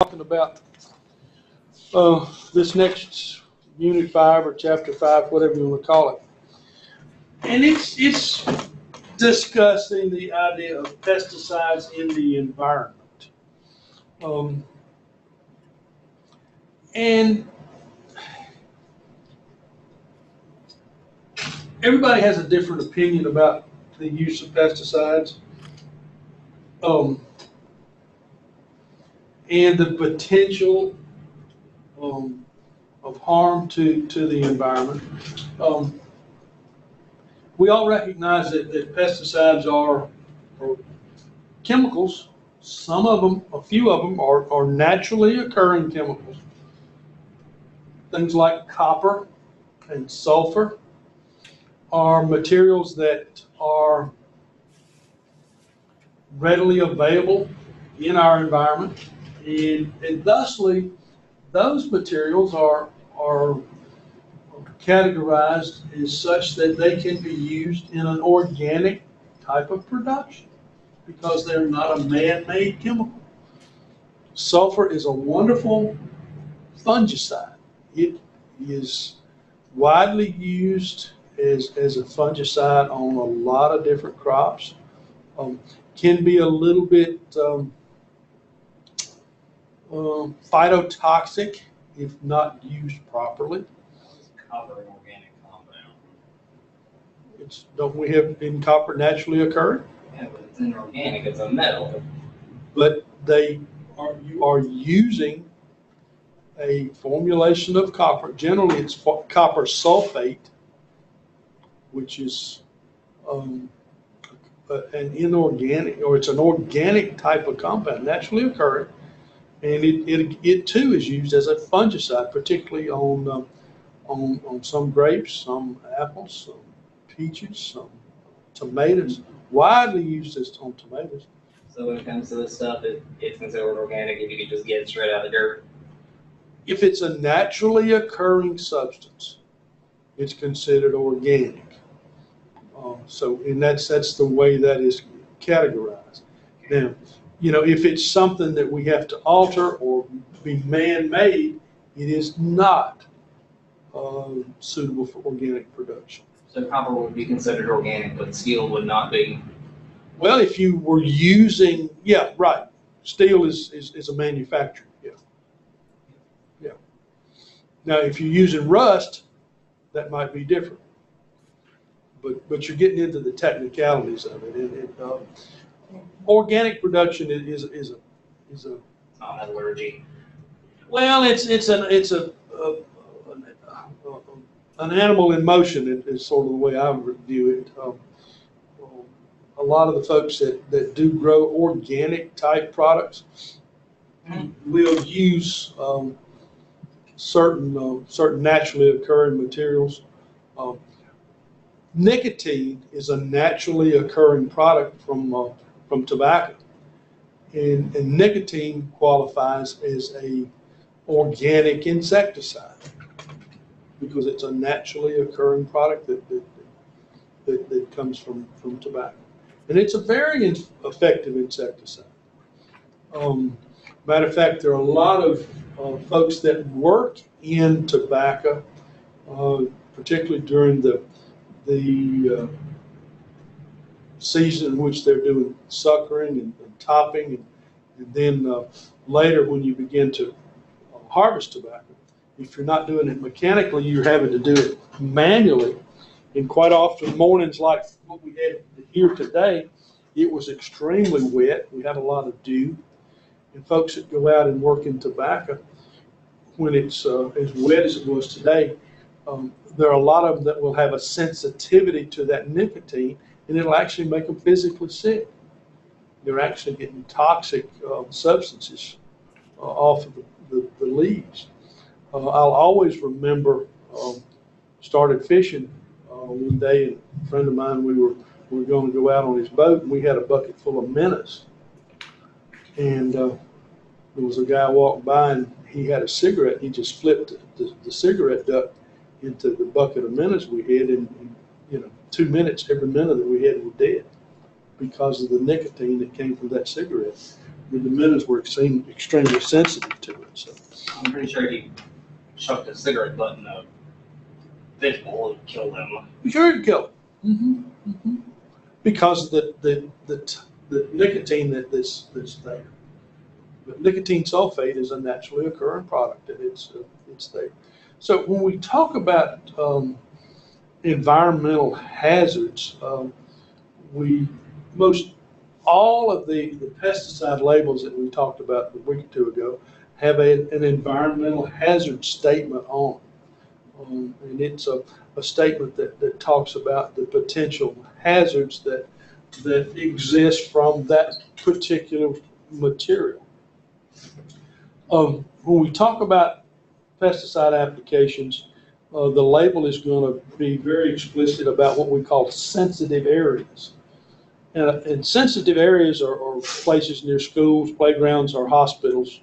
talking about this next Unit 5 or Chapter 5, whatever you want to call it. And it's discussing the idea of pesticides in the environment. And everybody has a different opinion about the use of pesticides. And the potential of harm to the environment. We all recognize that pesticides are chemicals. Some of them, a few of them, are naturally occurring chemicals. Things like copper and sulfur are materials that are readily available in our environment, and thusly, those materials are categorized as such that they can be used in an organic type of production because they're not a man-made chemical. Sulfur is a wonderful fungicide. It is widely used as a fungicide on a lot of different crops. Can be a little bit phytotoxic if not used properly. Copper an organic compound? Don't we have in copper naturally occurring? Yeah, but it's inorganic, it's a metal. But you are using a formulation of copper. Generally, it's copper sulfate, which is an inorganic, or it's an organic type of compound, naturally occurring, and it too is used as a fungicide, particularly on some grapes, some apples, some peaches, some tomatoes, widely used on tomatoes. So when it comes to this stuff, it's considered organic if you can just get it straight out of the dirt? If it's a naturally occurring substance, it's considered organic. And that's the way that is categorized. Now, if it's something that we have to alter or be man-made, it is not suitable for organic production. So copper would be considered organic, but steel would not be? Well, if you were using, yeah, right. Steel is a manufacturer, yeah. Yeah. Now, if you're using rust, that might be different. But you're getting into the technicalities of it. Organic production is a metallurgy. Well, it's an animal in motion is sort of the way I would view it. A lot of the folks that do grow organic type products will use certain naturally occurring materials. Nicotine is a naturally occurring product from tobacco, and nicotine qualifies as a organic insecticide because it's a naturally occurring product that comes from tobacco, and it's a very effective insecticide. Matter of fact, there are a lot of folks that work in tobacco, particularly during the season in which they're doing suckering and topping, and then later when you begin to harvest tobacco. If you're not doing it mechanically, you're having to do it manually. And quite often, mornings like what we had here today, it was extremely wet. We had a lot of dew. And folks that go out and work in tobacco, when it's as wet as it was today, there are a lot of them that will have a sensitivity to that nicotine, and it'll actually make them physically sick. They're actually getting toxic substances off of the leaves. I'll always remember started fishing one day, and a friend of mine, we were going to go out on his boat, and we had a bucket full of minnows. And there was a guy walking by, and he had a cigarette. He just flipped the cigarette duct into the bucket of minnows we had, and 2 minutes, every minute that we had was dead because of the nicotine that came from that cigarette. the minnows were extremely sensitive to it. So I'm pretty sure if you chucked a cigarette butt in a fish bowl, it'd kill them. sure it'd kill them. Because of the nicotine that's there. But nicotine sulfate is a naturally occurring product, and it's there. So when we talk about environmental hazards, most all of the pesticide labels that we talked about a week or two ago have an environmental hazard statement on them. And it's a statement that talks about the potential hazards that exist from that particular material. When we talk about pesticide applications, the label is going to be very explicit about what we call sensitive areas. And sensitive areas are places near schools, playgrounds, or hospitals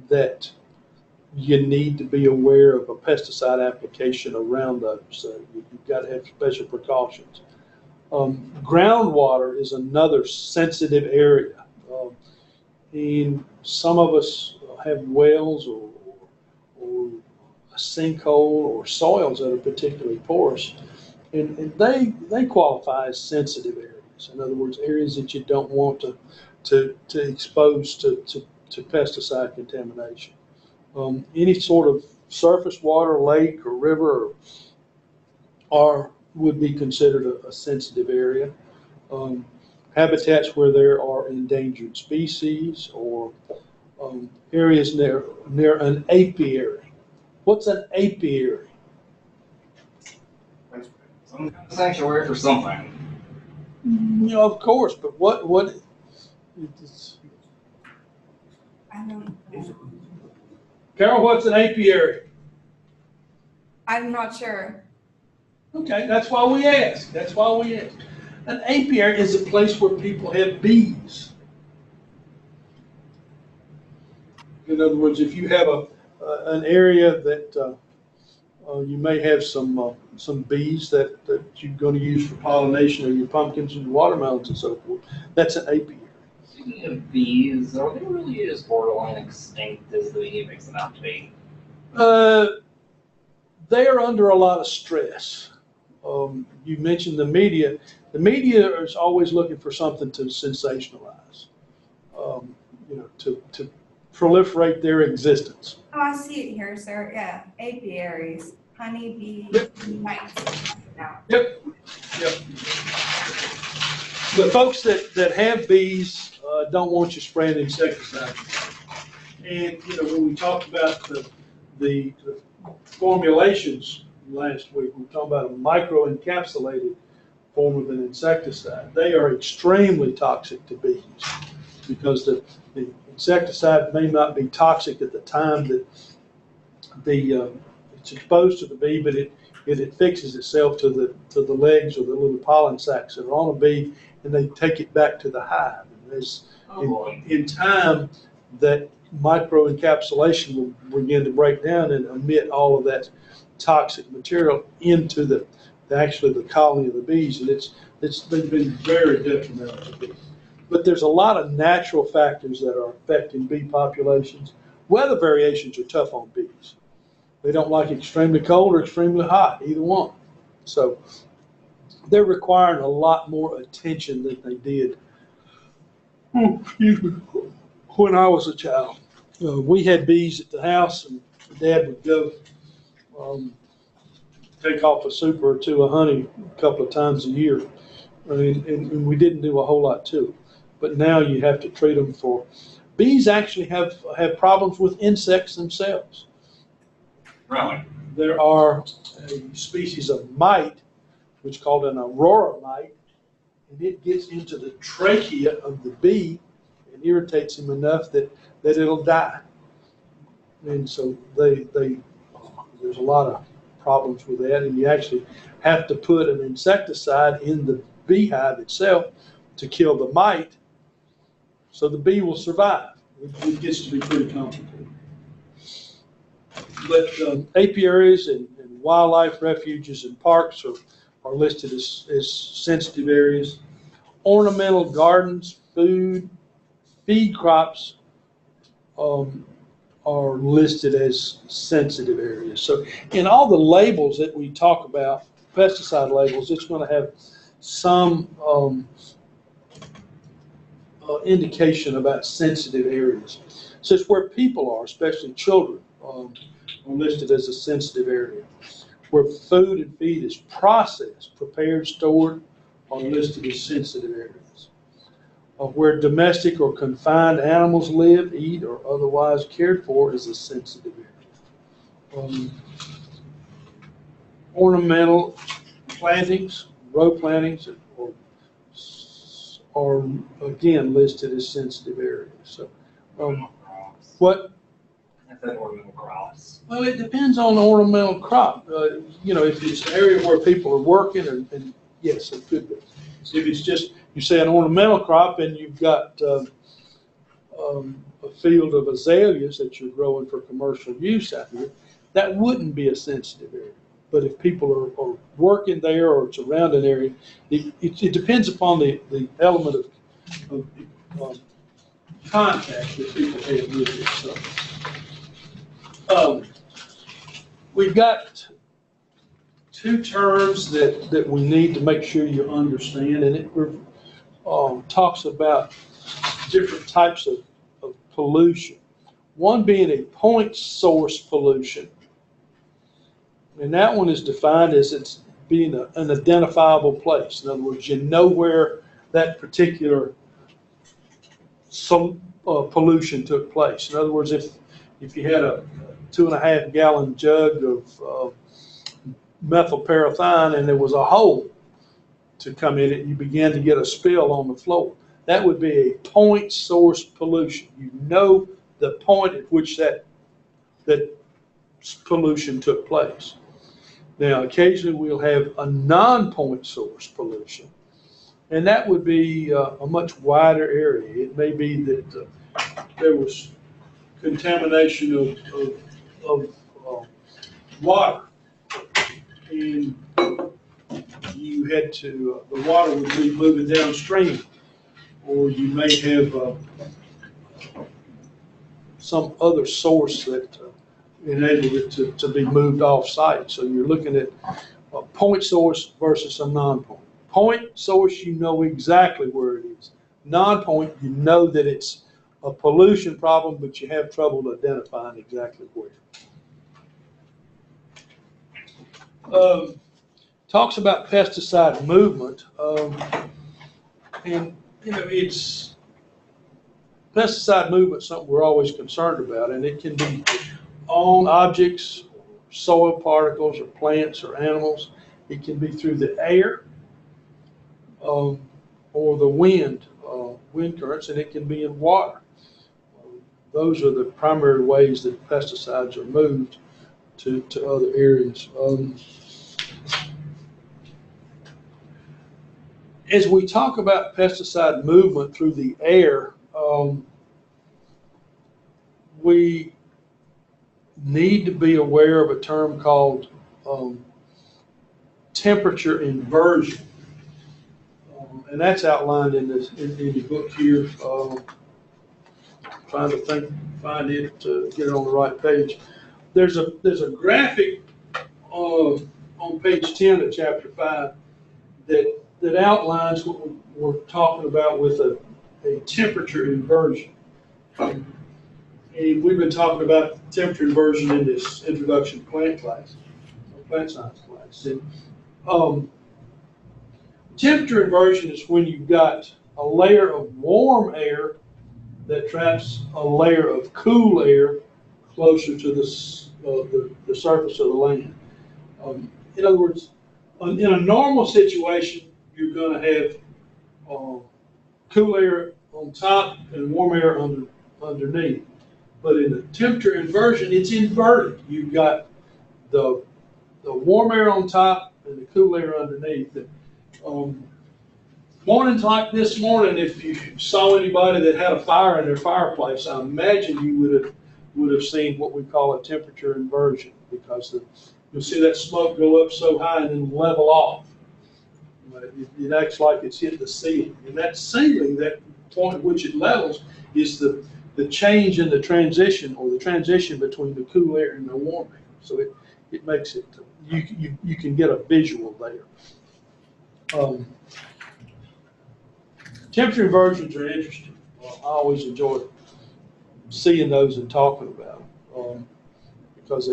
that you need to be aware of a pesticide application around those. So you've got to have special precautions. Groundwater is another sensitive area. And some of us have wells or a sinkhole or soils that are particularly porous. And they qualify as sensitive areas. In other words, areas that you don't want to expose to pesticide contamination. Any sort of surface water, lake or river, would be considered a sensitive area. Habitats where there are endangered species or areas near an apiary. What's an apiary? Some kind of sanctuary for something. Of course, but what it's, I don't know. Carol, what's an apiary? I'm not sure. Okay, that's why we ask. An apiary is a place where people have bees. In other words, if you have an area that you may have some bees that you're going to use for pollination of your pumpkins and your watermelons and so forth, that's an apiary. Speaking of bees, are they really as borderline extinct as the media makes them out to be? They are under a lot of stress. You mentioned the media. The media is always looking for something to sensationalize, to proliferate their existence. Oh, I see it here, sir. Yeah, apiaries, honeybee hives. Yep. But folks that have bees don't want you spraying insecticide. And when we talked about the formulations last week, we were talking about a microencapsulated form of an insecticide. They are extremely toxic to bees because the insecticide may not be toxic at the time that it's exposed to the bee, but it affixes itself to the legs or the little pollen sacs that are on a bee, and they take it back to the hive. And in time, that microencapsulation will begin to break down and emit all of that toxic material into the colony of the bees, and it's been very detrimental to bees. But there's a lot of natural factors that are affecting bee populations. Weather variations are tough on bees. They don't like extremely cold or extremely hot, either one. So they're requiring a lot more attention than they did when I was a child. We had bees at the house, and Dad would go take off a super or two of honey a couple of times a year, and we didn't do a whole lot to it. But now you have to treat them for. Bees actually have problems with insects themselves. Really? There are a species of mite, which is called an aurora mite, and it gets into the trachea of the bee and irritates him enough that it'll die. And so there's a lot of problems with that, and you actually have to put an insecticide in the beehive itself to kill the mite so the bee will survive. It gets to be pretty complicated. But apiaries and wildlife refuges and parks are listed as sensitive areas. Ornamental gardens, food, feed crops are listed as sensitive areas. So in all the labels that we talk about, pesticide labels, it's going to have some indication about sensitive areas. So it's where people are, especially children, are listed as a sensitive area. Where food and feed is processed, prepared, stored, are listed as sensitive areas. Where domestic or confined animals live, eat, or otherwise cared for is a sensitive area. Ornamental plantings, row plantings, are again listed as sensitive areas. So, what? I said ornamental crops. Well, it depends on the ornamental crop. You know, if it's an area where people are working, and yes, it could be. If it's just, you say an ornamental crop and you've got a field of azaleas that you're growing for commercial use out here, that wouldn't be a sensitive area. But if people are working there or it's around an area, it depends upon the element of contact that people have with it. So, we've got two terms that we need to make sure you understand, and it talks about different types of pollution. One being a point source pollution. And that one is defined as it's being an identifiable place. In other words, you know where that particular pollution took place. In other words, if you had a 2.5 gallon jug of methylparathine and there was a hole to come in it, and you began to get a spill on the floor, that would be a point source pollution. You know the point at which that pollution took place. Now, occasionally we'll have a non-point source pollution, and that would be a much wider area. It may be that there was contamination of water, and you had to, the water would be moving downstream, or you may have some other source that enabled it to be moved off site. So you're looking at a point source versus a non-point. Point source, you know exactly where it is. Non-point, you know that it's a pollution problem, but you have trouble identifying exactly where. Talks about pesticide movement, and you know, it's pesticide movement is something we're always concerned about, and it can be on objects, soil particles, or plants, or animals. It can be through the air or the wind currents, and it can be in water. Those are the primary ways that pesticides are moved to other areas. As we talk about pesticide movement through the air, we need to be aware of a term called temperature inversion, and that's outlined in the book here. Trying to find it to get it on the right page. There's a graphic on page 10 of chapter 5 that outlines what we're talking about with a temperature inversion. And we've been talking about temperature inversion in this introduction to plant class, plant science class. And temperature inversion is when you've got a layer of warm air that traps a layer of cool air closer to the surface of the land. In other words, in a normal situation, you're going to have cool air on top and warm air underneath. But in the temperature inversion, it's inverted. You've got the warm air on top and the cool air underneath. Mornings like this morning, if you saw anybody that had a fire in their fireplace, I imagine you would have seen what we call a temperature inversion, because you'll see that smoke go up so high and then level off. It acts like it's hit the ceiling, and that ceiling, that point at which it levels is the change in the transition, or the transition between the cool air and the warm air. So it makes it, you can get a visual there. Temperature inversions are interesting. I always enjoy seeing those and talking about them, because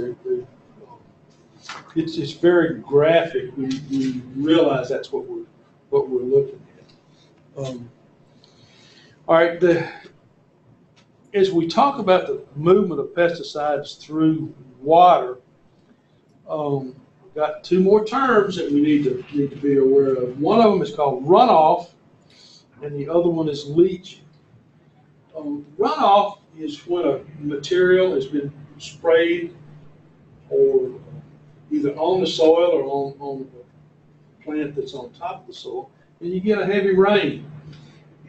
it's very graphic when you realize that's what we're looking at. All right, as we talk about the movement of pesticides through water, we've got two more terms that we need to be aware of. One of them is called runoff, and the other one is leaching. Runoff is when a material has been sprayed, or either on the soil or on the plant that's on top of the soil, and you get a heavy rain.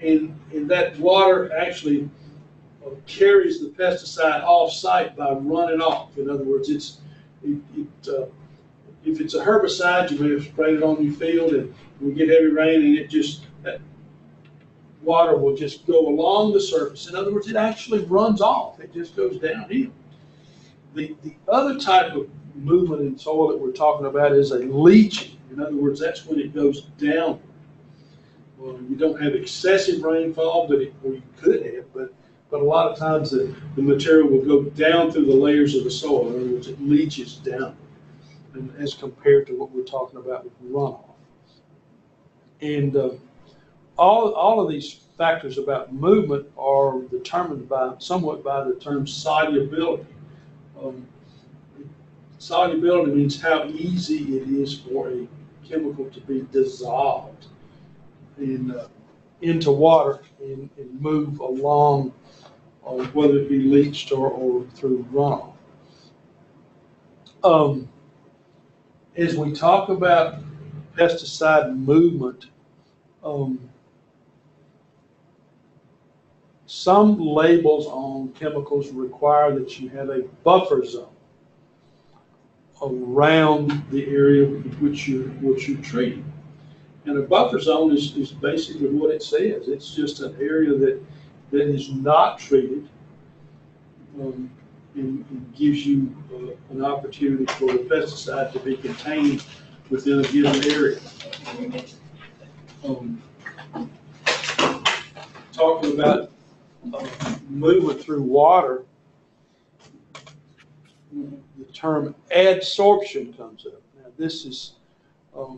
And that water actually carries the pesticide off-site by running off. In other words, if it's a herbicide, you may have sprayed it on your field, and we get heavy rain, and that water will just go along the surface. In other words, it actually runs off. It just goes downhill. The other type of movement in soil that we're talking about is a leaching. In other words, that's when it goes down. Well, you don't have excessive rainfall, or you could have, but a lot of times the material will go down through the layers of the soil. In other words, it leaches down, and as compared to what we're talking about with runoff. And all of these factors about movement are determined somewhat by the term solubility. Solubility means how easy it is for a chemical to be dissolved into water and move along, whether it be leached or through runoff. As we talk about pesticide movement, some labels on chemicals require that you have a buffer zone around the area which you're treating. And a buffer zone is basically what it says. It's just an area that is not treated, and gives you an opportunity for the pesticide to be contained within a given area. Talking about movement through water, the term adsorption comes up. Now, this is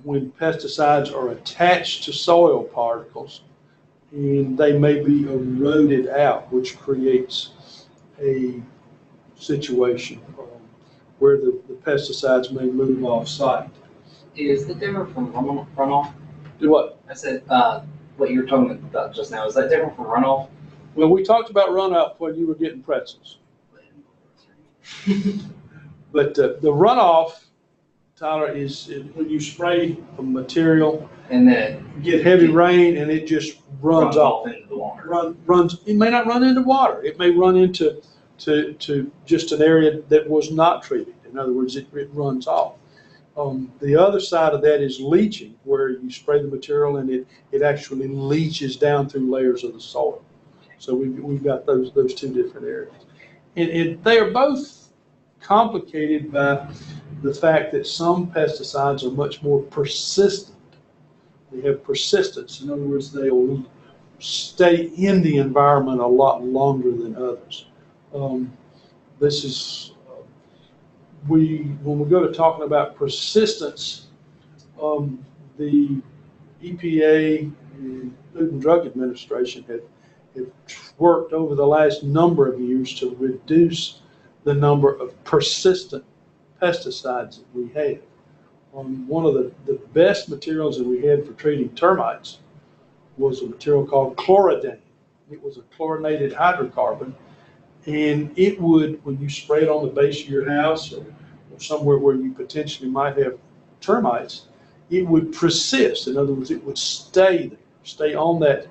when pesticides are attached to soil particles, and they may be eroded out, which creates a situation where the pesticides may move off-site. Is that different from runoff? Do what? I said, what you were talking about just now, is that different from runoff? Well, we talked about runoff when you were getting pretzels. But the runoff, Tyler, is when you spray a material and then get heavy rain and it just runs off into the water. It may not run into water. It may run into just an area that was not treated. In other words, it runs off. The other side of that is leaching, where you spray the material and it actually leaches down through layers of the soil. So we've got those two different areas. And they are both complicated by the fact that some pesticides are much more persistent. They have persistence. In other words, they'll stay in the environment a lot longer than others. This is, when we go to talking about persistence, the EPA and Food and Drug Administration have worked over the last number of years to reduce the number of persistent pesticides that we have. One of the best materials that we had for treating termites was a material called chloridane. It was a chlorinated hydrocarbon, and it would, when you spray it on the base of your house or somewhere where you potentially might have termites, it would persist. In other words, it would stay there, stay on that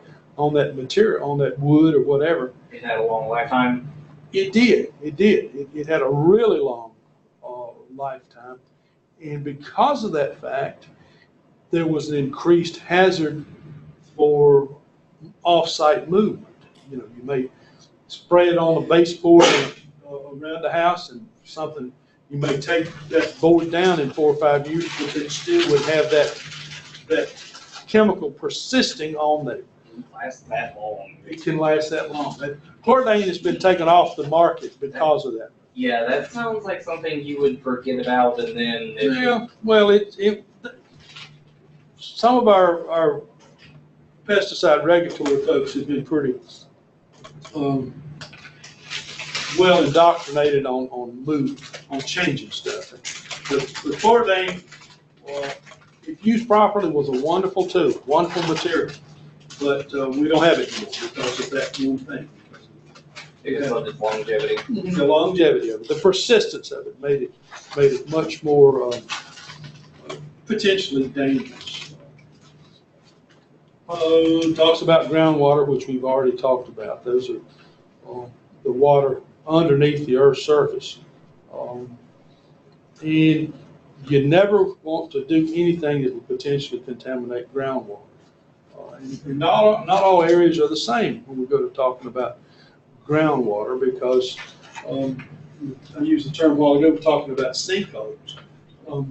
material, on that wood or whatever. It had a long lifetime. It did. It had a really long lifetime, and because of that fact, there was an increased hazard for off-site movement. You know, you may spray it on the baseboard around the house and something, you may take that board down in 4 or 5 years, but it still would have that chemical persisting on there. Last that long. It can last that long. Chlordane has been taken off the market because of that. Yeah, that sounds like something you would forget about, and then Yeah, well, some of our pesticide regulatory folks have been pretty well indoctrinated on changing stuff. The chlordane, if used properly, was a wonderful tool, wonderful material, but we don't have it anymore because of that one thing. because of its longevity. The longevity of it, the persistence of it made it much more potentially dangerous. Talks about groundwater, which we've already talked about. Those are the water underneath the Earth's surface. And you never want to do anything that would potentially contaminate groundwater. And not all areas are the same when we go to talking about groundwater, because I used the term a while ago talking about sinkholes. How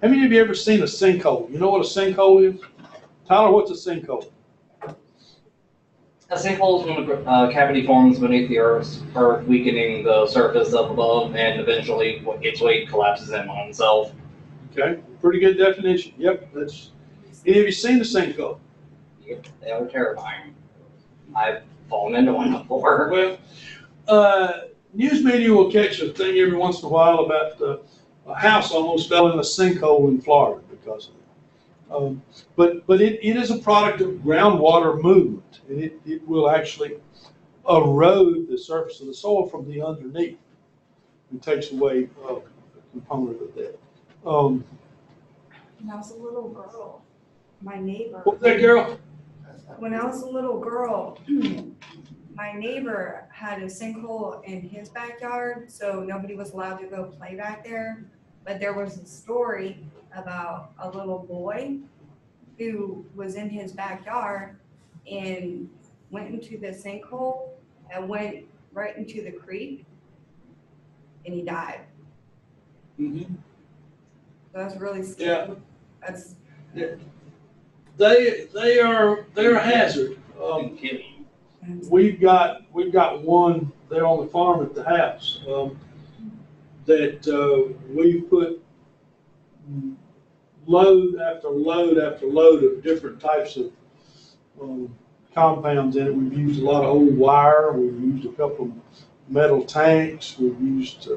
many of you ever seen a sinkhole? You know what a sinkhole is? Tyler, what's a sinkhole? A sinkhole is when a cavity forms beneath the earth, weakening the surface up above, and eventually its weight collapses in on itself. Okay, pretty good definition. Yep, that's. Any of you seen a sinkhole? Yep, they are terrifying. I've fallen into one before. Well, news media will catch a thing every once in a while about a house almost fell in a sinkhole in Florida because of it. But it is a product of groundwater movement, and it will actually erode the surface of the soil from the underneath. It takes away a component of that. When I was a little girl, my neighbor. What's that, girl? When I was a little girl, my neighbor had a sinkhole in his backyard, so nobody was allowed to go play back there. But there was a story about a little boy who was in his backyard and went into the sinkhole and went right into the creek, and he died. Mm-hmm. So that's really scary. Yeah. That's They're a hazard. We've got one there on the farm at the house that we've put load after load after load of different types of compounds in it. We've used a lot of old wire. We've used a couple of metal tanks. We've used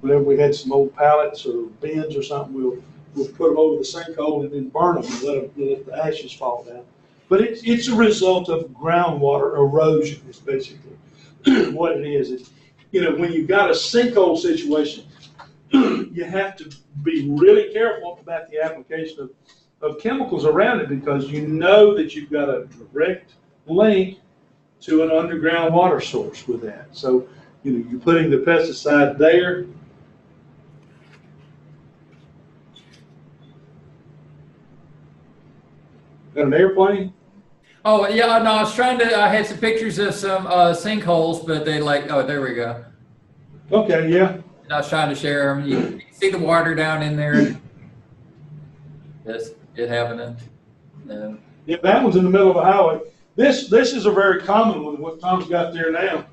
whenever we had some old pallets or bins or something, we'll put them over the sinkhole and then burn them and let the ashes fall down. But it's a result of groundwater erosion is basically what it is. When you've got a sinkhole situation, you have to be really careful about the application of chemicals around it, because you know that you've got a direct link to an underground water source with that. So, you're putting the pesticide there. Got an airplane? Oh, yeah, no, I had some pictures of some sinkholes, but oh, there we go. Okay, yeah. And I was trying to share them. You can see the water down in there. That's it happening. Yeah, that one's in the middle of a highway. This is a very common one, what Tom's got there now.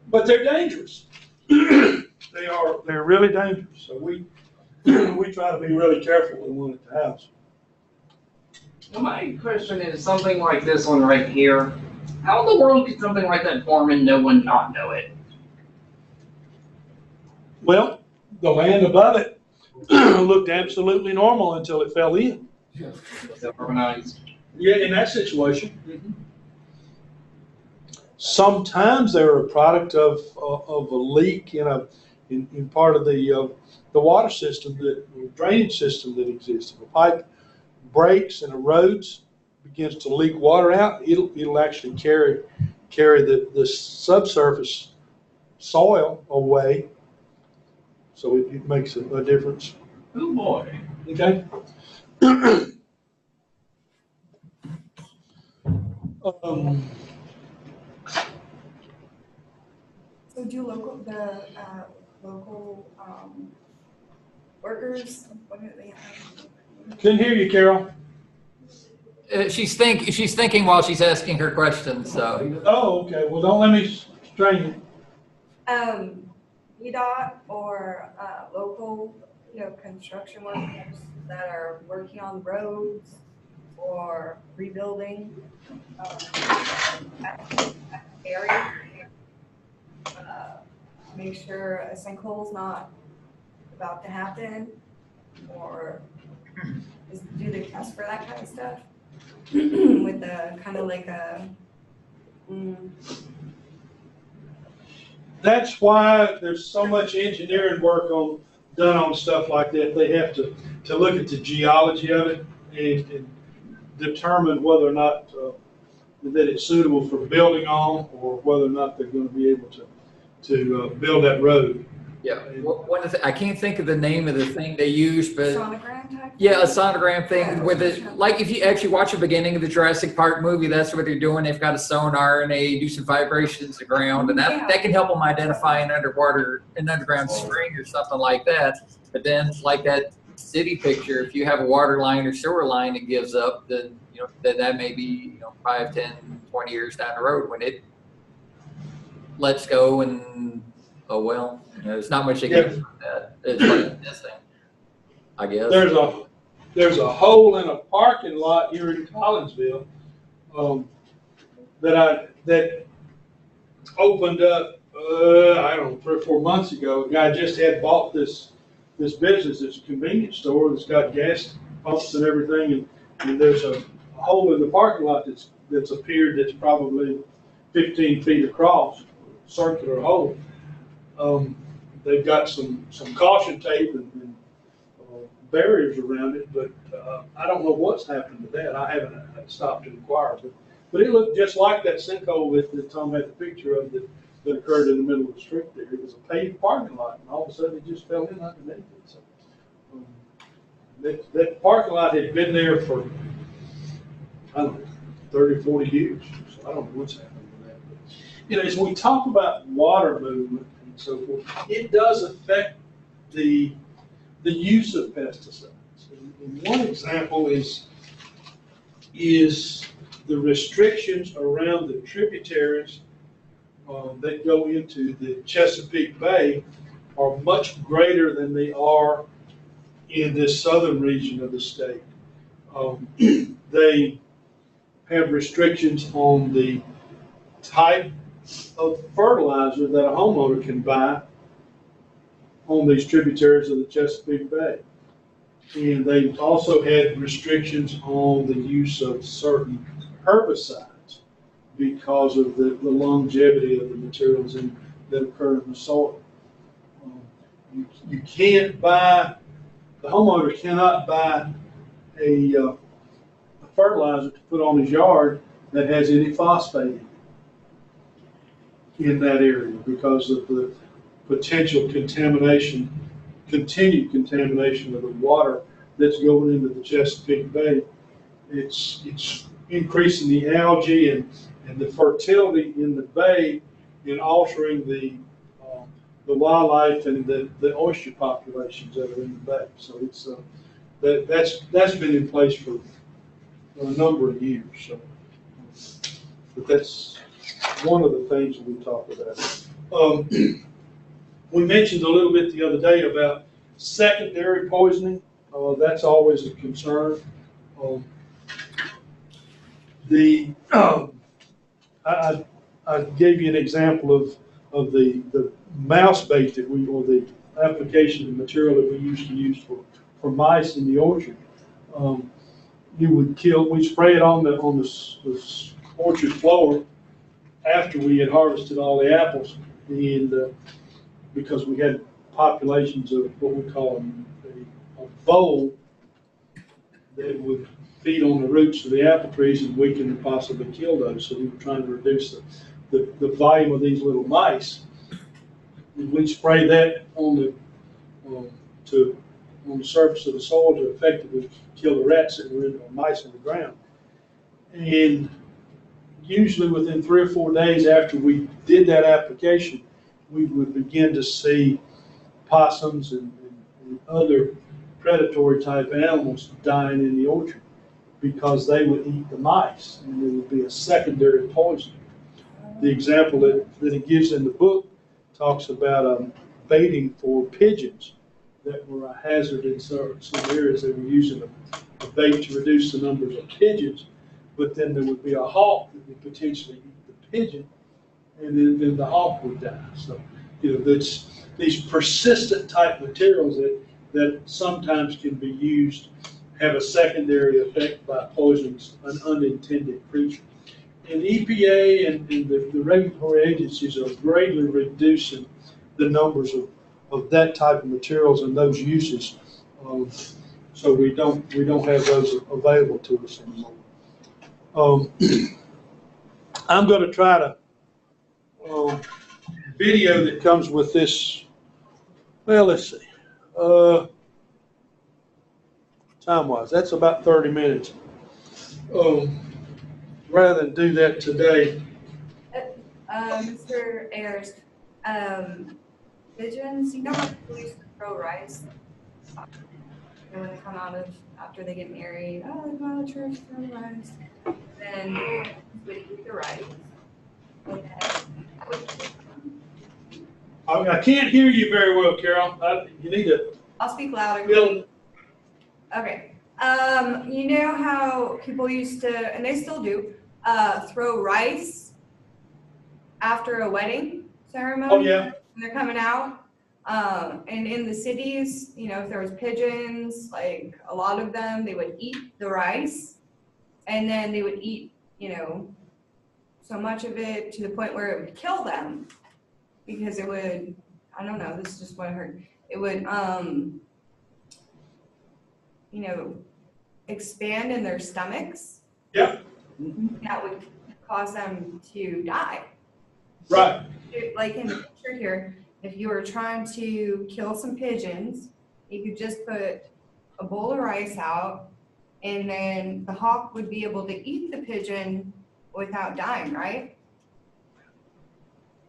But they're dangerous. They're really dangerous. So we try to be really careful with one at the house. Well, my question is something like this one right here. How in the world could something like that form and no one not know it? Well, the land above it looked absolutely normal until it fell in. Was it urbanized? Yeah, in that situation. Mm-hmm. Sometimes they're a product of a leak in part of the water system, the drainage system that exists. If a pipe breaks and erodes, begins to leak water out, it'll actually carry the subsurface soil away. So it makes a difference. Oh boy. Okay. Um, So do local, workers, what do they have? couldn't hear you, Carol. She's thinking while she's asking her questions, so. Oh, okay. Well, don't let me strain you. UDOT or, local, construction workers that are working on roads or rebuilding, that area. Make sure a sinkhole's not about to happen, or do they test for that kind of stuff? With the kind of like a, That's why there's so much engineering work done on stuff like that. They have to look at the geology of it and determine whether or not that it's suitable for building on, or whether or not they're going to be able to build that road. Yeah, what is it? I can't think of the name of the thing they use, but sonogram type? yeah, a sonogram thing with it. Like if you actually watch the beginning of the Jurassic Park movie, that's what they're doing. They've got a sonar and they do some vibrations to the ground, and that can help them identify an underground spring or something like that. But then, like that city picture, if you have a water line or sewer line that gives up, then that may be 5, 10, 20 years down the road when it lets go, and oh well, there's not much they can do with that. It's like this thing, I guess. There's a hole in a parking lot here in Collinsville that opened up I don't know, 3 or 4 months ago. A guy just had bought this business. It's a convenience store that's got gas pumps and everything, and there's a hole in the parking lot that's appeared that's probably 15 feet across, circular hole. They've got some caution tape and barriers around it, but I don't know what's happened to that. I haven't stopped to inquire, but it looked just like that sinkhole that Tom had the picture of that occurred in the middle of the street there. It was a paved parking lot, and all of a sudden it just fell in underneath it. So, that parking lot had been there for, I don't know, 30, 40 years. So I don't know what's happened to that. But, as we talk about water movement and so forth, it does affect the use of pesticides. And one example is the restrictions around the tributaries that go into the Chesapeake Bay are much greater than they are in this southern region of the state. They have restrictions on the type of fertilizer that a homeowner can buy on these tributaries of the Chesapeake Bay. And they've also had restrictions on the use of certain herbicides because of the longevity of the materials that occur in the soil. You can't buy, the homeowner cannot buy a fertilizer to put on his yard that has any phosphate in that area because of the potential contamination, continued contamination of the water that's going into the Chesapeake Bay. It's increasing the algae and the fertility in the bay and altering the wildlife and the oyster populations that are in the bay. So it's that's been in place for a number of years. So, but that's one of the things that we talk about. We mentioned a little bit the other day about secondary poisoning. That's always a concern. I gave you an example of the mouse bait that or the application of material that we used to use for mice in the orchard. We spray it on the orchard floor after we had harvested all the apples, and because we had populations of what we call a vole that would feed on the roots of the apple trees and weaken and possibly kill those. So we were trying to reduce the volume of these little mice. We spray that on the surface of the soil to effectively kill the rats that were in the mice in the ground. And usually within 3 or 4 days after we did that application, we would begin to see possums and other predatory type animals dying in the orchard because they would eat the mice, and there would be a secondary poison. The example that it gives in the book talks about baiting for pigeons that were a hazard in some areas. They were using a bait to reduce the numbers of pigeons, but then there would be a hawk that would potentially eat the pigeon, and then the hawk would die. So, that's these persistent type materials that sometimes can be used have a secondary effect by poisoning an unintended creature. And EPA and the regulatory agencies are greatly reducing the numbers of that type of materials and those uses. So we don't have those available to us anymore. I'm going to try to video that comes with this. Well, let's see. Time-wise, that's about 30 minutes. Rather than do that today. Mr. Ayers, pigeons, you know how people used to throw rice? And when they come out after they get married, oh, they come out of church, throw rice. Then would eat the rice. I can't hear you very well, Carol. You need to. I'll speak louder. Build. Okay. You know how people used to, and they still do, throw rice after a wedding ceremony? Oh, yeah. When they're coming out. And in the cities, if there was pigeons, like a lot of them, they would eat the rice, and then they would eat, so much of it to the point where it would kill them, because it would, I don't know, this is just what I heard. It would, expand in their stomachs. Yep. That would cause them to die. Right. Like in the picture here, if you were trying to kill some pigeons, you could just put a bowl of rice out, and then the hawk would be able to eat the pigeon without dying, right?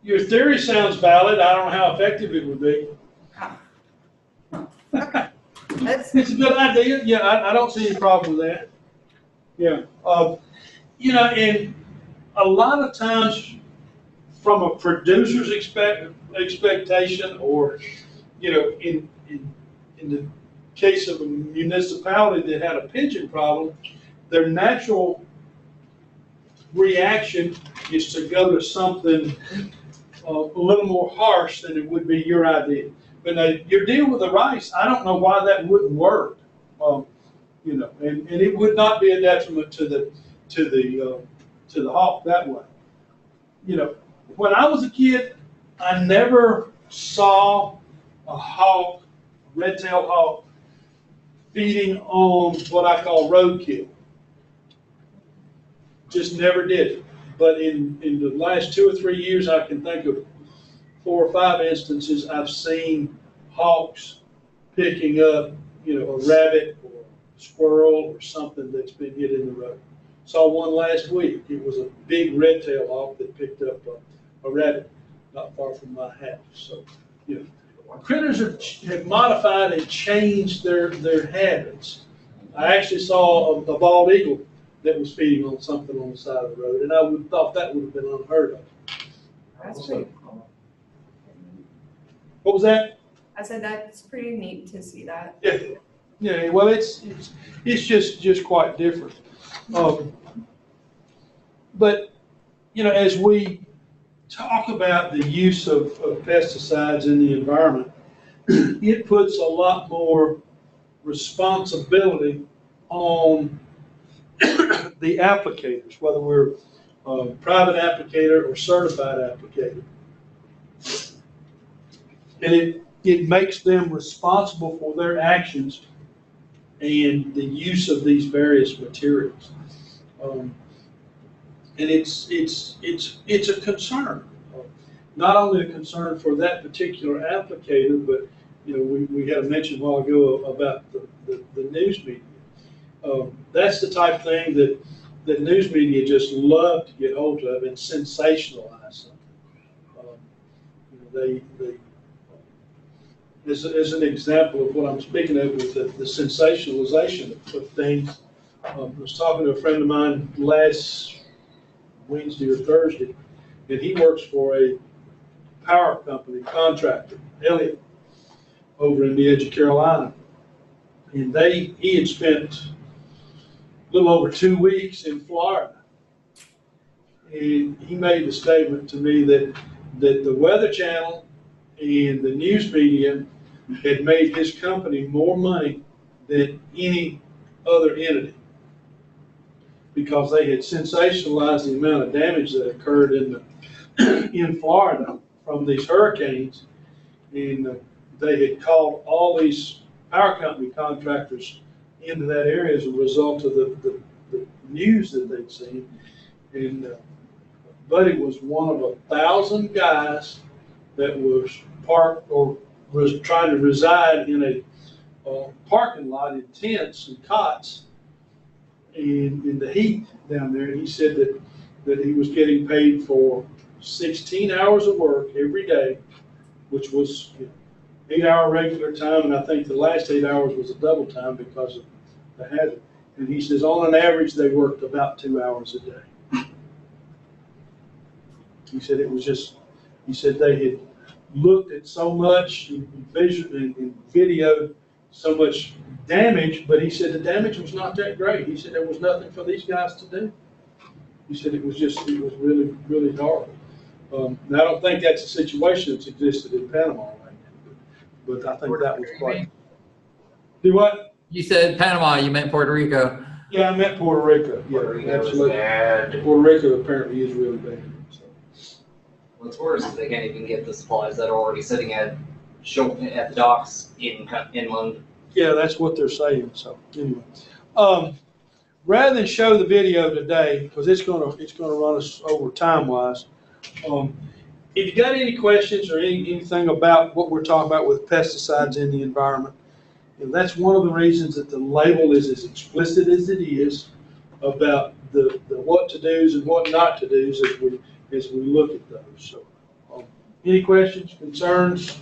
Your theory sounds valid. I don't know how effective it would be. It's a good idea. Yeah, I don't see any problem with that. Yeah. And a lot of times from a producer's expectation, or, in the case of a municipality that had a pigeon problem, their natural reaction is to go to something a little more harsh than it would be your idea. But now, your deal with the rice, I don't know why that wouldn't work. And it would not be a detriment to the hawk that way. When I was a kid, I never saw a hawk, red-tailed hawk, feeding on what I call roadkill. Just never did it. But in the last 2 or 3 years, I can think of 4 or 5 instances I've seen hawks picking up, a rabbit or a squirrel or something that's been hit in the road. Saw one last week. It was a big red-tailed hawk that picked up a rabbit not far from my house. So, critters have modified and changed their habits. I actually saw a bald eagle that was feeding on something on the side of the road, and I would have thought that would have been unheard of. That's pretty cool. What was that? I said that's pretty neat to see that. Yeah. Well, it's just quite different. But as we talk about the use of pesticides in the environment, it puts a lot more responsibility on the applicators, whether we're a private applicator or certified applicator. And it makes them responsible for their actions and the use of these various materials. And it's a concern. Not only a concern for that particular applicator, but we had a mention a while ago about the news media. That's the type of thing that news media just love to get hold of and sensationalize something. They as an example of what I'm speaking of with the sensationalization of things. I was talking to a friend of mine last Wednesday or Thursday, and he works for a power company contractor, Elliott, over in the edge of Carolina. And he had spent a little over 2 weeks in Florida. And he made the statement to me that the Weather Channel and the news media had made his company more money than any other entity, because they had sensationalized the amount of damage that occurred in Florida from these hurricanes. And they had called all these power company contractors into that area as a result of the news that they'd seen. And Buddy was one of 1,000 guys that was parked or was trying to reside in a parking lot in tents and cots in the heat down there. And he said that he was getting paid for 16 hours of work every day, which was 8-hour regular time, and I think the last 8 hours was a double time because of the hazard. And he says on an average they worked about 2 hours a day. He said it was just, he said they had looked at so much and videoed so much damage, but he said the damage was not that great. He said there was nothing for these guys to do. He said it was really, really horrible. Now I don't think that's a situation that's existed in Panama right now, but I think that was quite. Do what? You said Panama, you meant Puerto Rico. Yeah, I meant Puerto Rico. Puerto Yeah, Rico absolutely. is bad. Puerto Rico apparently is really bad. So. What's worse is they can't even get the supplies that are already sitting at the docks inland. Yeah, that's what they're saying. So anyway, rather than show the video today, because it's gonna run us over time wise. If you got any questions or anything about what we're talking about with pesticides in the environment, and that's one of the reasons that the label is as explicit as it is about the what to do's and what not to do's as we look at those. So, any questions, concerns?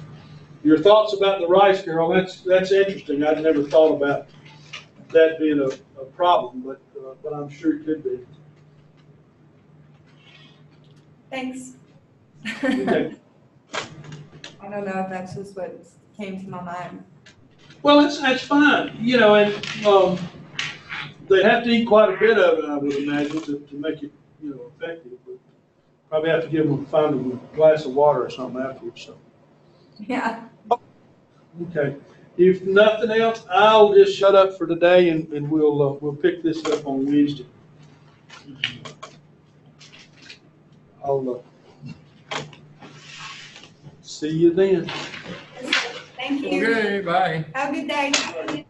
Your thoughts about the rice, Carol? That's interesting. I'd never thought about that being a problem, but I'm sure it could be. Thanks. Okay. I don't know if that's just what came to my mind. Well, that's fine, and they have to eat quite a bit of it, I would imagine, to make it, effective. But probably have to find them a glass of water or something afterwards. So. Yeah. Okay. If nothing else, I'll just shut up for today, and we'll pick this up on Wednesday. I'll see you then. Thank you. Okay, bye. Have a good day.